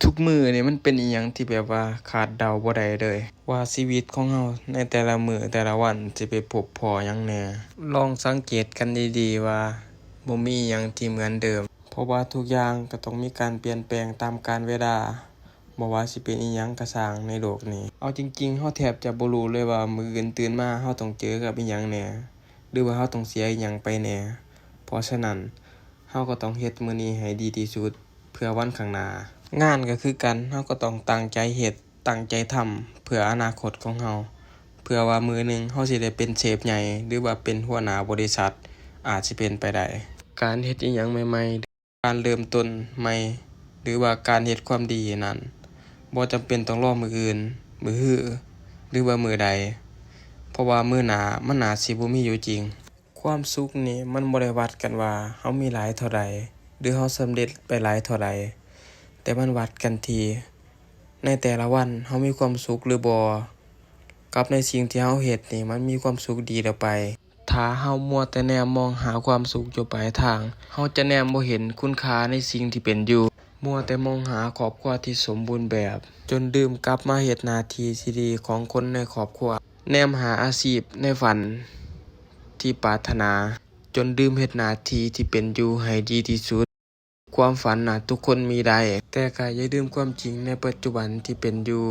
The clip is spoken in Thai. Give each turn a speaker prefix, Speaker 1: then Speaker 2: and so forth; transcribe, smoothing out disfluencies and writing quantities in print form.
Speaker 1: ทุกมื้อนี่มันเป็นอิหยังที่แบบว่าคาดเดาบ่ได้เลยว่าชีวิตของเราในแต่ละมื้อแต่ละวันสิไปพบพ้อหยังแหน่ลองสังเกตกันดีๆว่าบ่มีอิหยังที่เหมือนเดิมเพราะว่าทุกอย่างก็ต้องมีการเปลี่ยนแปลงตามกาลเวลาบ่ว่าสิเป็นอิหยังก็สร้างในโลกนี้เอาจริงๆเราแทบจะบ่รู้เลยว่ามื้ออื่นตื่นมาเราต้องเจอกับอิหยังแหน่หรือว่าเราต้องเสียอิหยังไปแหน่เพราะฉะนั้นเราก็ต้องเฮ็ดมื้อนี้ให้ดีที่สุดเพื่อวันข้างหน้างานก็คือกันเราก็ต้องตั้งใจเฮ็ดตั้งใจทำเพื่ออนาคตของเราเพื่อว่ามื้อหนึ่งเราสิได้เป็นเชฟใหญ่หรือว่าเป็นหัวหน้าบริษัทอาจสิเป็นไปได้การเฮ็ดอิหยังใหม่ๆการเริ่มต้นใหม่หรือว่าการเฮ็ดความดีนั้นบ่จำเป็นต้องรอมื้ออื่นมื้อฮื้อหรือว่ามื้อใดเพราะว่ามื้อหน้ามันอาจสิบ่มีอยู่จริงความสุขนี่มันบ่ได้วัดกันว่าเรามีหลายเท่าใดหรือเราสำเร็จไปหลายเท่าใดแต่มันวัดกันที่ในแต่ละวันเรามีความสุขหรือบ่กับในสิ่งที่เราเฮ็ดนี่มันมีความสุขดีแล้วไปถ้าเรามัวแต่แนมมองหาความสุขอยู่ปลายทางเราจะแนมบ่เห็นคุณค่าในสิ่งที่เป็นอยู่มัวแต่มองหาครอบครัวที่สมบูรณ์แบบจนลืมกลับมาเฮ็ดหน้าที่ที่ดีของคนในครอบครัวแนมหาอาชีพในฝันที่ปรารถนาจนลืมเฮ็ดหน้าที่ที่เป็นอยู่ให้ดีที่สุดความฝันน่ะทุกคนมีได้แต่ก็อย่าลืมความจริงในปัจจุบันที่เป็นอยู่